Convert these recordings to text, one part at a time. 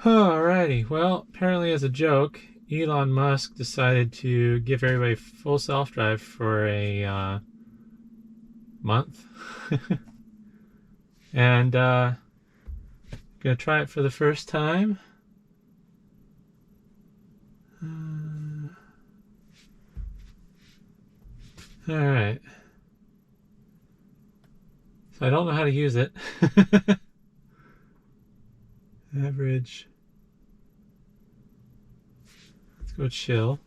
Alrighty, well, apparently as a joke, Elon Musk decided to give everybody full self-drive for a month. And gonna try it for the first time. Alright. So I don't know how to use it. Average. Let's go chill.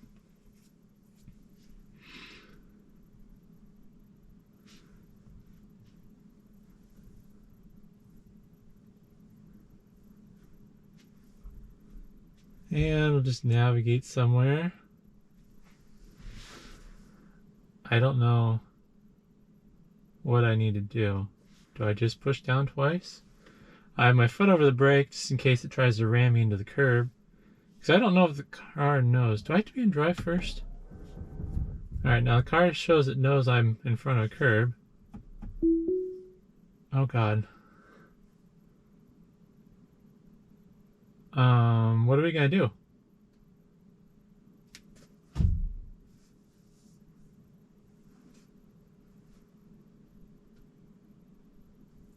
And we'll just navigate somewhere. I don't know what I need to do. Do I just push down twice? I have my foot over the brake just in case it tries to ram me into the curb. Because I don't know if the car knows. Do I have to be in drive first? Alright, now the car shows it knows I'm in front of a curb. Oh god. What are we gonna do?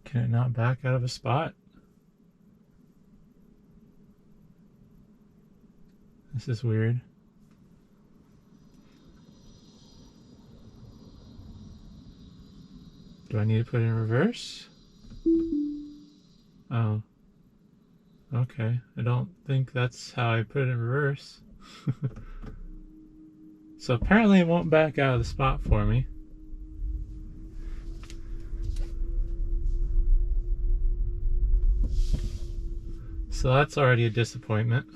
Can it not back out of a spot? This is weird. Do I need to put it in reverse? Oh. Okay, I don't think that's how I put it in reverse. So apparently it won't back out of the spot for me. So that's already a disappointment.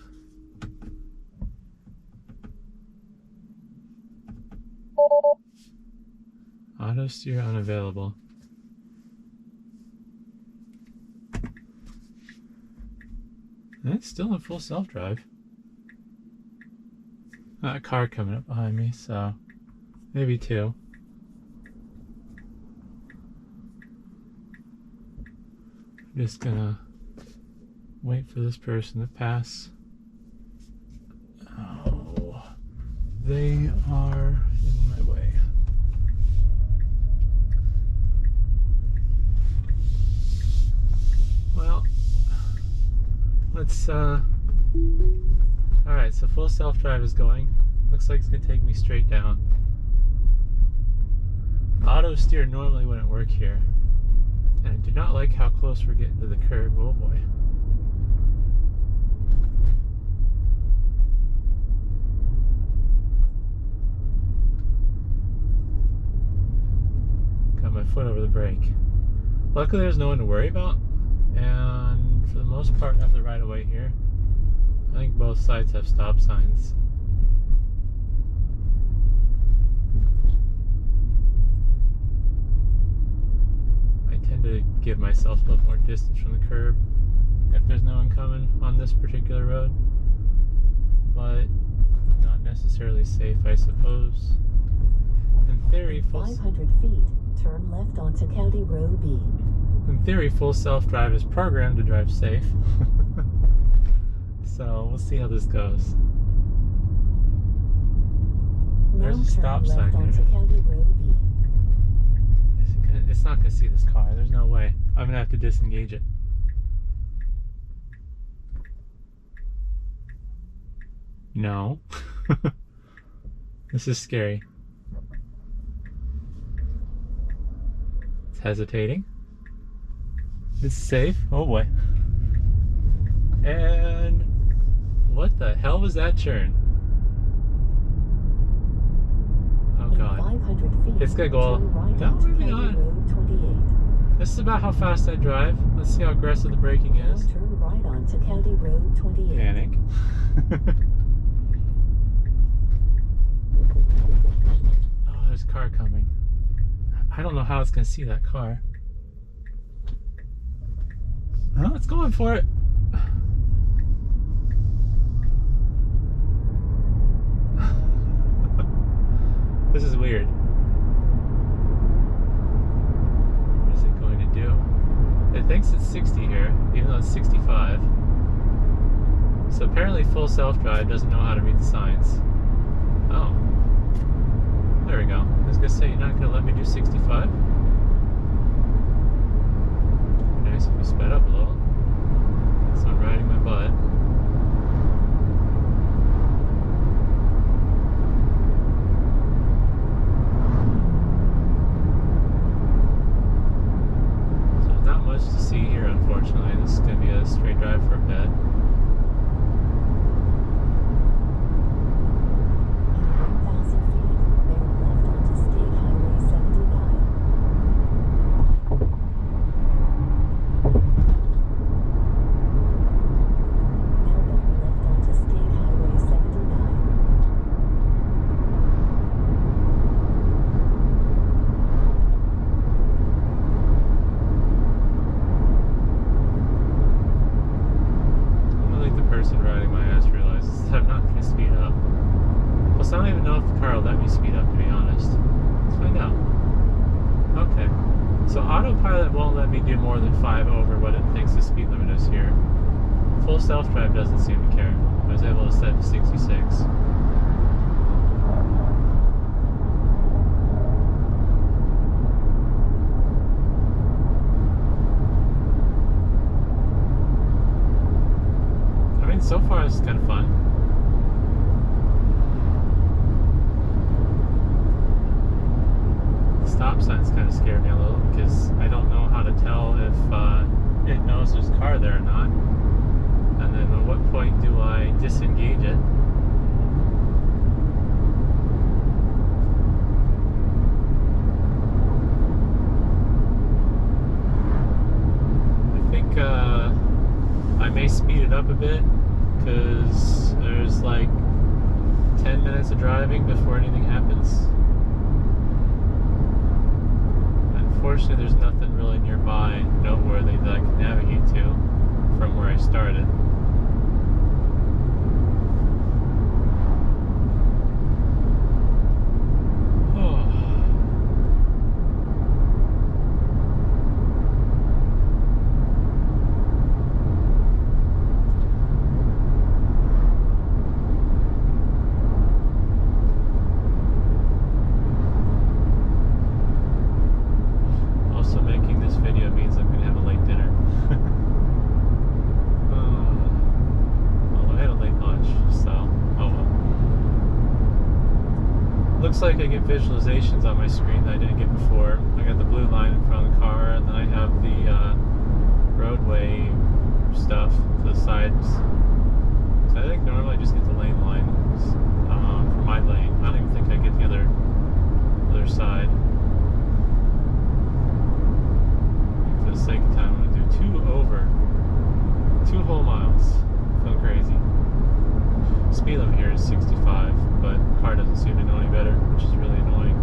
Auto steer unavailable. And it's still in full self-drive. A car coming up behind me, so maybe two. I'm just gonna wait for this person to pass. Oh, they are in my way. Well, let's alright, so full self-drive is going. Looks like it's gonna take me straight down. Auto steer normally wouldn't work here. And I do not like how close we're getting to the curb. Oh boy. Got my foot over the brake. Luckily there's no one to worry about. And for the most part I have the right of way here. I think both sides have stop signs. I tend to give myself a little more distance from the curb if there's no one coming on this particular road, but not necessarily safe, I suppose. In theory, 500 feet, turn left onto County Road B. In theory, full self-drive is programmed to drive safe. So we'll see how this goes. There's a stop sign there. County Road B. It's not going to see this car. There's no way. I'm going to have to disengage it. No. This is scary. It's hesitating. It's safe. Oh boy. And what the hell was that turn? Oh god. 500 feet, It's gonna go. right No, onto maybe County not. Road 28. This is about how fast I drive. Let's see how aggressive the braking Now is. turn right onto County Road 28. Panic. Oh, there's a car coming. I don't know how it's gonna see that car. Oh, it's going for it. This is weird. What is it going to do? It thinks it's 60 here, even though it's 65. Apparently full self-drive doesn't know how to read the signs. Oh. There we go. I was gonna say, you're not gonna let me do 65? Nice if we sped up a little. So I'm riding my butt. So there's not much to see here, unfortunately. This is gonna be a straight drive for a bit. I don't even know if the car will let me speed up, to be honest. Let's find out. Okay. So autopilot won't let me do more than 5 over what it thinks the speed limit is here. Full self-drive doesn't seem to care. I was able to set it to 66. I mean, so far it's kind of fun. Stop signs kind of scared me a little because I don't know how to tell if it knows there's a car there or not. And then at what point do I disengage it? I think I may speed it up a bit because there's like 10 minutes of driving before anything happens. Unfortunately, there's nothing really nearby, noteworthy, that I can navigate to from where I started. Looks like I get visualizations on my screen that I didn't get before. I got the blue line in front of the car, and then I have the roadway stuff to the sides. So I think normally I just get the lane line for my lane. I don't even think I get the other side. For the sake of time, I'm going to do 2 over. 2 whole miles. Feeling crazy. Speed limit here is 65, but the car doesn't seem to know any better, which is really annoying.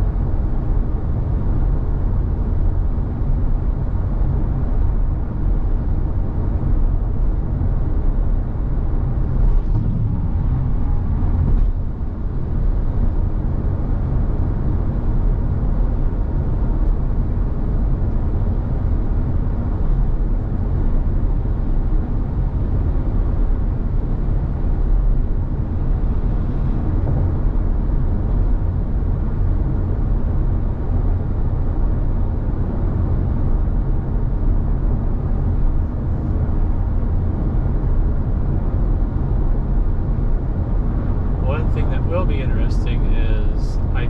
Will be interesting is I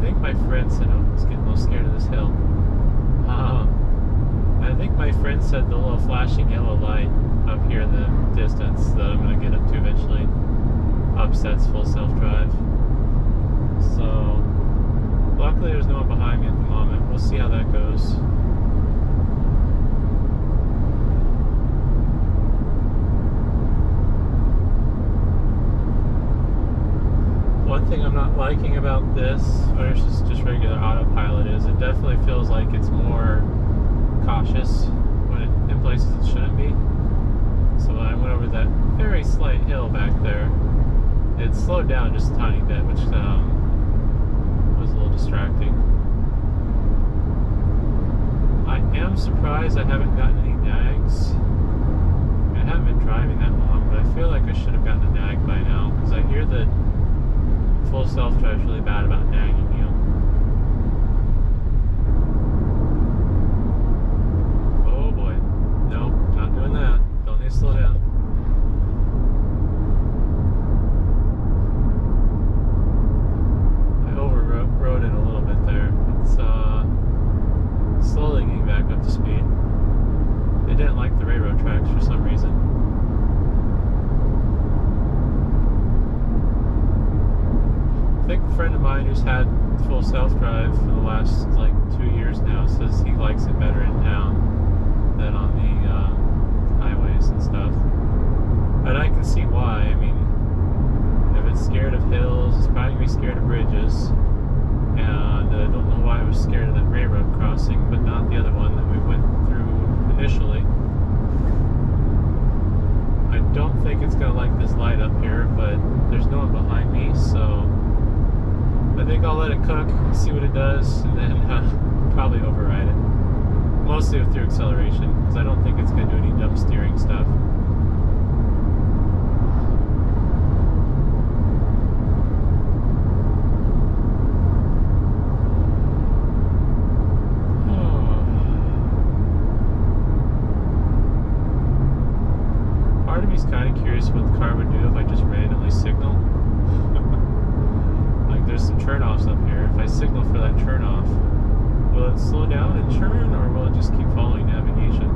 think my friend said, oh, it's getting a little scared of this hill. I think my friend said the little flashing yellow light up here in the distance that I'm going to get up to eventually upsets full self-drive. So luckily there's no one behind me at the moment. We'll see how that goes. One thing I'm not liking about this, or it's just regular autopilot, is it definitely feels like it's more cautious when in places it shouldn't be. So when I went over that very slight hill back there, it slowed down just a tiny bit, which was a little distracting. I am surprised I haven't gotten any nags. I haven't been driving feel like I should have gotten a nag by now, because I hear that full self-drive is really bad about nagging you. Oh boy. Nope, not doing that. Don't need to slow down. I overrode it a little bit there. It's slowly getting back up to speed. They didn't like the railroad tracks for some reason. I think a friend of mine who's had full self-drive for the last like 2 years now says he likes it better in town than on the highways and stuff. And I can see why. I mean, if it's scared of hills, it's probably going to be scared of bridges. And I don't know why I was scared of that railroad crossing, but not the other one that we went through initially. I don't think it's going to like this light up here, but there's no one behind me, so I think I'll let it cook, see what it does, and then probably override it. Mostly through acceleration, because I don't think it's going to do any dumb steering stuff. Part of me is kind of curious what the car would do if I just randomly signal. Like there's some turn-offs up here. If I signal for that turn-off, will it slow down and turn, or will it just keep following navigation?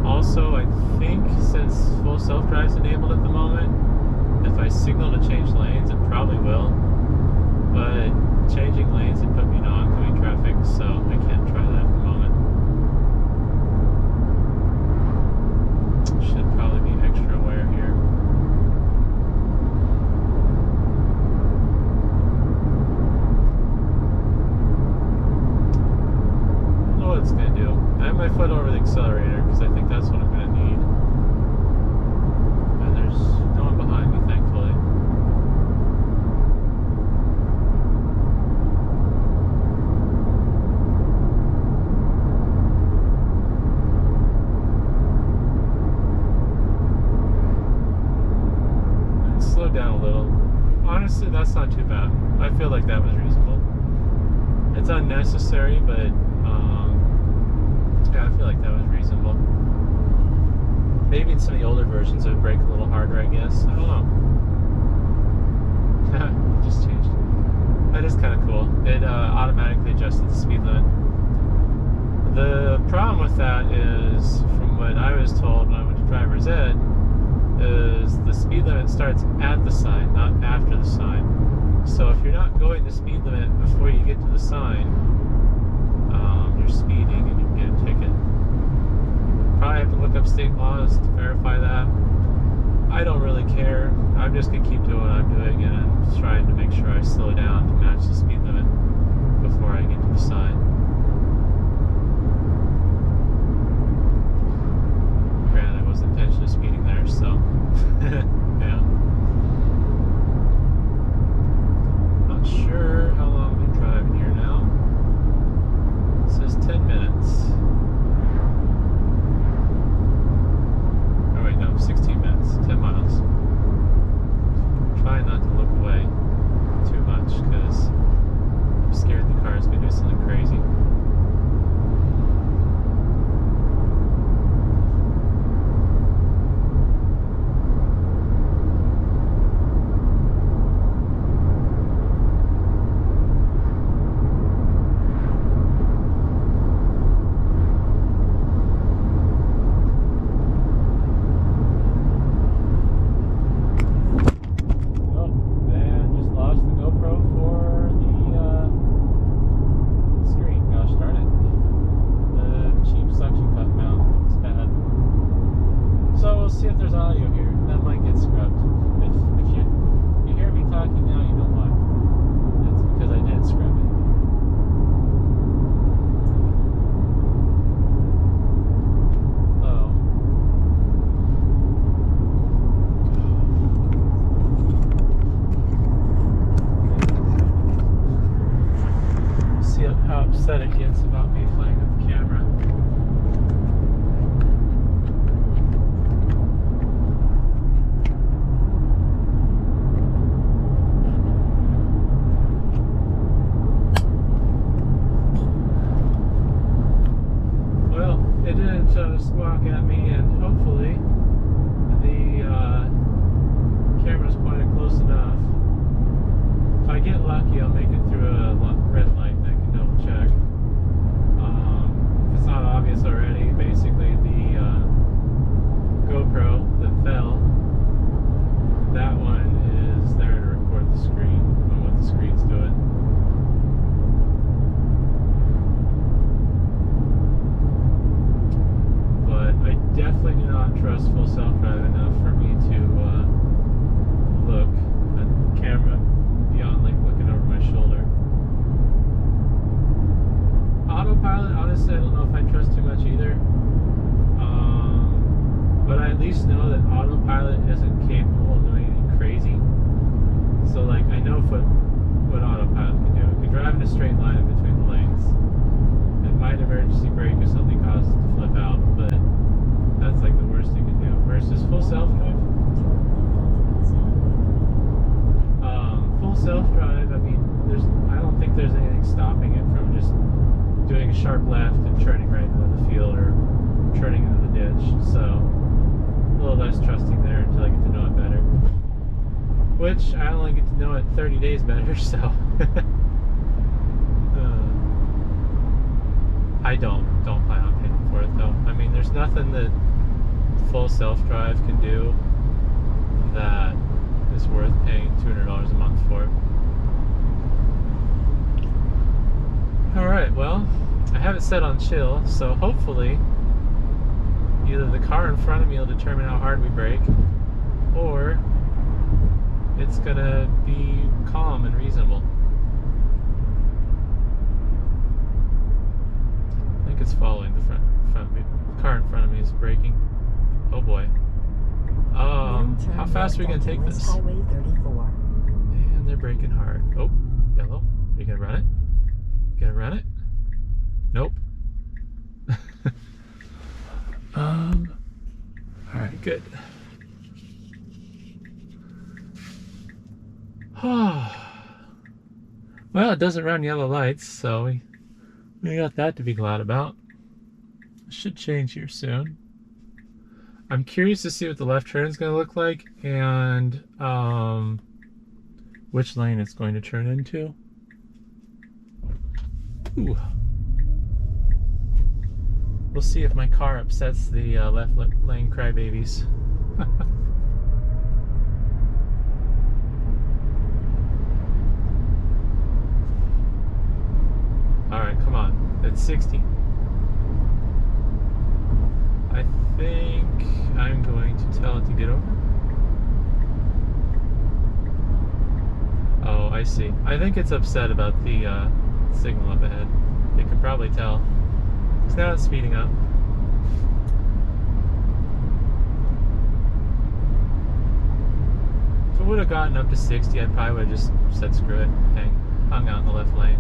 Also, I think since full self-drive is enabled at the moment, if I signal to change lanes, it probably will. But changing lanes would put me in oncoming traffic, so I can't try that at the moment. Should probably be extra aware here. I don't know what it's going to do. I have my foot over the accelerator because I think that's what I'm going to need. And there's no one behind me, thankfully. Slow down a little. Honestly, that's not too bad. I feel like that was reasonable. It's unnecessary, but yeah, I feel like that was reasonable. Maybe in some of the older versions it would brake a little harder, I guess. I don't know. It just changed. That is kind of cool. It automatically adjusted the speed limit. The problem with that is, from what I was told when I went to driver's ed, is the speed limit starts at the sign, not after the sign. So if you're not going the speed limit before you get to the sign, you're speeding and you can get a ticket. Probably have to look up state laws to verify that. I don't really care. I'm just going to keep doing what I'm doing, and I'm trying to make sure I slow down to match the speed limit before I get to the sign. Granted, I wasn't intentionally speeding there, so yeah. Not sure how long we've been driving here now. It says 10 minutes. Oh wait, no, 16 minutes, 10 miles. Trying not to look away too much because I'm scared the car is going to do something crazy. How upset it gets about me playing with the camera. squawk at me, and hopefully the camera's pointed close enough. If I get lucky, I'll make it through a red light and I can double check. If it's not obvious already, basically the GoPro that fell, that one is there to record the screen and what the screen's doing. But I definitely do not trust full self-drive enough for me to look at the camera beyond like looking over my shoulder. Autopilot, honestly, I don't know if I trust too much either. But I at least know that autopilot isn't capable of doing anything crazy. So like I know what autopilot can do. It can drive in a straight line in between the lanes. It might emergency brake if something causes it to flip out, but that's like the worst it can do. Versus full self-drive. Full self-drive, I mean, I don't think there's anything stopping it from just doing a sharp left and turning right into the field or turning into the ditch. So a little less trusting there until I get to know it better. Which I only get to know it 30 days better, so I don't plan on paying for it though. I mean, there's nothing that full self-drive can do that is worth paying $200 a month for. Alright, well, I have it set on chill, so hopefully either the car in front of me will determine how hard we brake, or it's gonna be calm and reasonable. I think it's following the front the car in front of me is braking. Oh boy. How fast are we gonna take this? Highway 34. And they're braking hard. Oh, yellow. Are you gonna run it? Gonna run it? Nope. Alright, good. Well, it doesn't run yellow lights, so we got that to be glad about. It should change here soon. I'm curious to see what the left turn is going to look like and which lane it's going to turn into. Ooh. We'll see if my car upsets the left lane crybabies. Alright, come on. It's 60. I think I'm going to tell it to get over. Oh, I see. I think it's upset about the signal up ahead. They can probably tell. So now it's speeding up. If it would have gotten up to 60, I probably would have just said screw it, hung out in the left lane.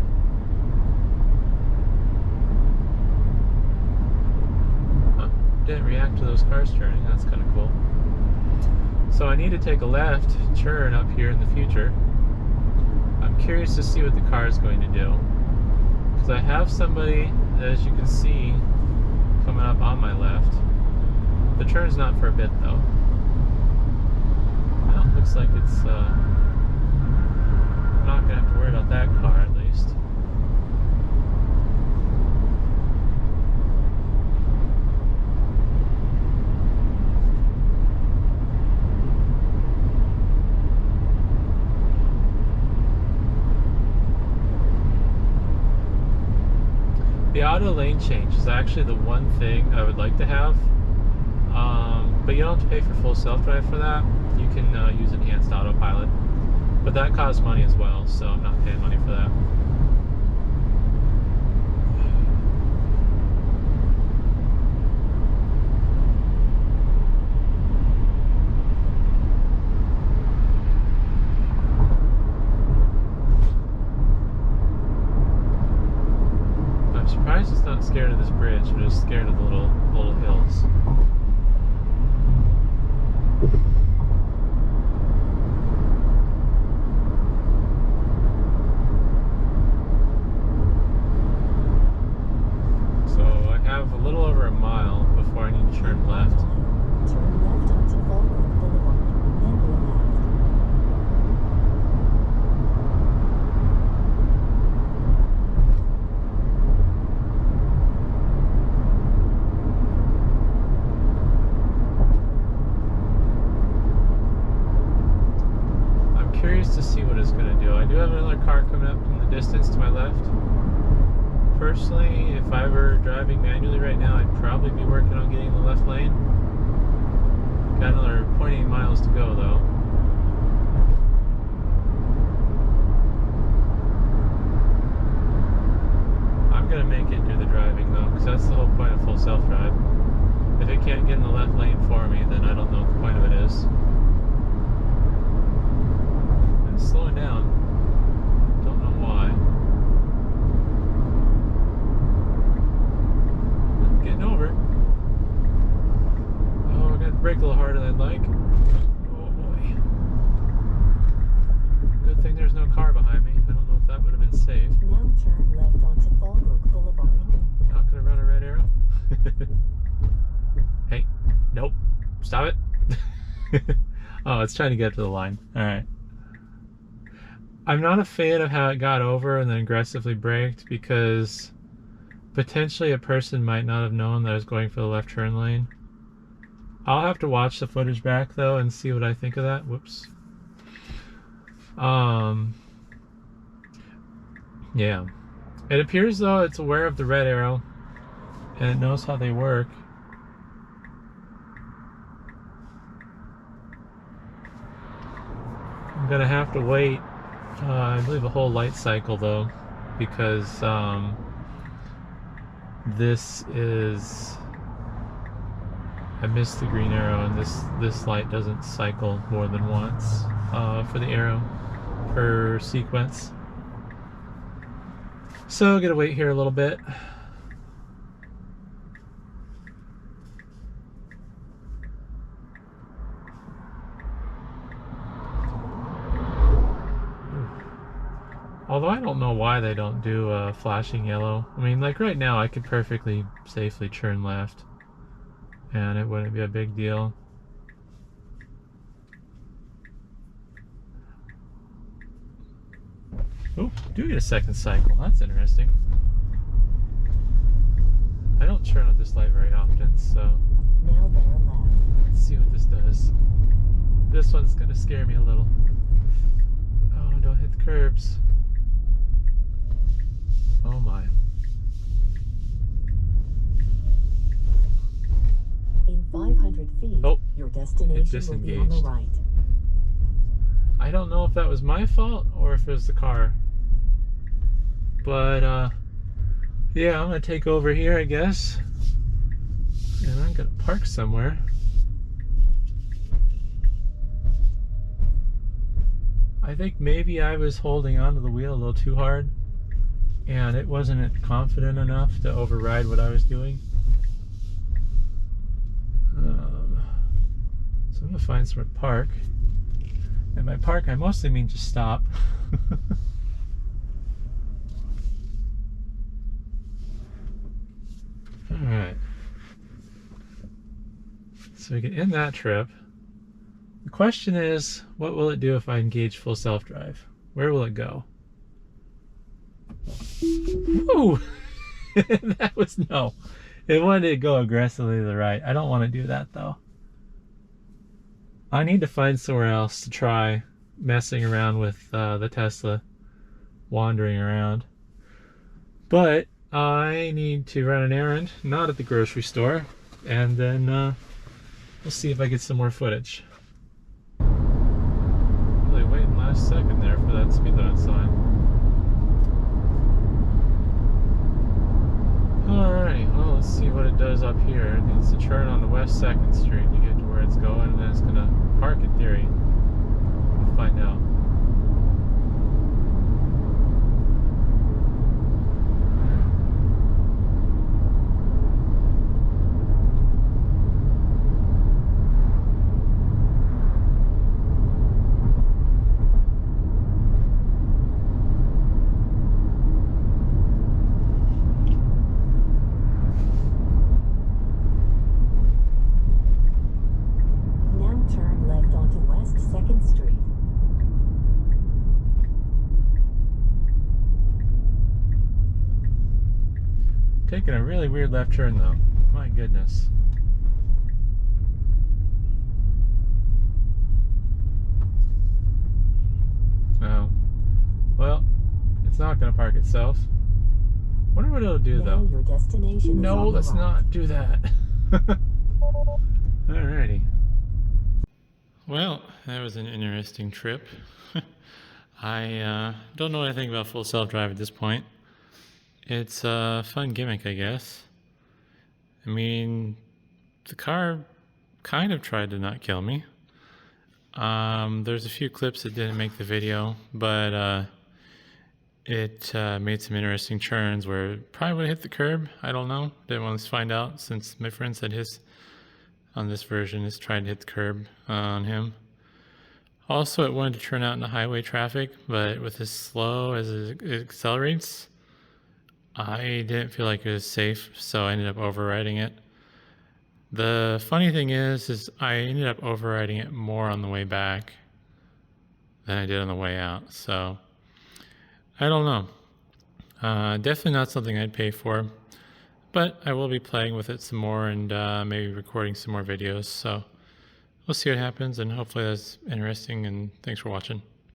Huh, didn't react to those cars turning, that's kind of cool. So I need to take a left turn up here in the future. I'm curious to see what the car is going to do. Because I have somebody, as you can see, coming up on my left. The turn's not for a bit though. Well, it looks like it's I'm not going to have to worry about that car at least. The auto lane change is actually the one thing I would like to have, but you don't have to pay for full self-drive for that. You can use enhanced autopilot, but that costs money as well, so I'm not paying money for that. I'm surprised it's not scared of this bridge, but it's scared of the little hills. have a little over a mile before I need to turn left. Turn left onto Fallbrook Boulevard, then go left. I'm curious to see what it's going to do. I do have another car coming up in the distance to my left. Personally, if I were driving manually right now, I'd probably be working on getting the left lane. Got another 0.8 miles to go though. I'm gonna make it do the driving though, because that's the whole point of full self-drive. If it can't get in the left lane for me, then I don't know what the point of it is. And slowing down. Don't know why. Getting over. Oh, I got to brake a little harder than I'd like. Oh boy. Good thing there's no car behind me. I don't know if that would have been safe. Now turn left onto Fallbrook Boulevard. Not gonna run a red arrow. Hey, nope. Stop it. Oh, it's trying to get to the line. Alright. I'm not a fan of how it got over and then aggressively braked, because potentially a person might not have known that I was going for the left turn lane. I'll have to watch the footage back though and see what I think of that. Whoops. Yeah. It appears though it's aware of the red arrow and it knows how they work. I'm gonna have to wait, I believe a whole light cycle though, because this is, I missed the green arrow, and this light doesn't cycle more than once for the arrow per sequence. So gotta wait here a little bit. Although I don't know why they don't do flashing yellow. I mean, like right now I could perfectly safely turn left and it wouldn't be a big deal. Oh, do get a second cycle. That's interesting. I don't turn on this light very often, so Now bear left. let's see what this does. This one's gonna scare me a little. Oh, don't hit the curbs. Oh my. In 500 feet, Oh, your destination will be on the disengaged. right. I don't know if that was my fault or if it was the car. But, yeah, I'm gonna take over here, I guess. And I'm gonna park somewhere. I think maybe I was holding onto the wheel a little too hard, and it wasn't confident enough to override what I was doing. So I'm gonna find somewhere to park. And by park, I mostly mean just stop. Alright. So we can end that trip. The question is, what will it do if I engage full self-drive? Where will it go? Woo! That was no. It wanted to go aggressively to the right. I don't want to do that though. I need to find somewhere else to try messing around with the Tesla, wandering around. But I need to run an errand, not at the grocery store, and then we'll see if I get some more footage. Really waiting last second there for that speed limit sign. Alright, well, let's see what it does up here. It needs to turn on the West 2nd Street to get to where it's going, and then it's going to park in theory. We'll find out. making a really weird left turn though. My goodness. Oh. Well, it's not going to park itself. Wonder what it'll do though. Your destination No, is on let's the right. not do that. Alrighty. Well, that was an interesting trip. I don't know anything about full self-drive at this point. It's a fun gimmick, I guess. I mean, the car kind of tried to not kill me. There's a few clips that didn't make the video, but it made some interesting turns where it probably would have hit the curb. I don't know. Didn't want to find out since my friend said his, on this version, is trying to hit the curb on him. Also, it wanted to turn out into highway traffic, but with as slow as it accelerates, I didn't feel like it was safe, so I ended up overriding it. The funny thing is I ended up overriding it more on the way back than I did on the way out, so I don't know. Definitely not something I'd pay for, but I will be playing with it some more and maybe recording some more videos, so we'll see what happens, and hopefully that's interesting, and thanks for watching.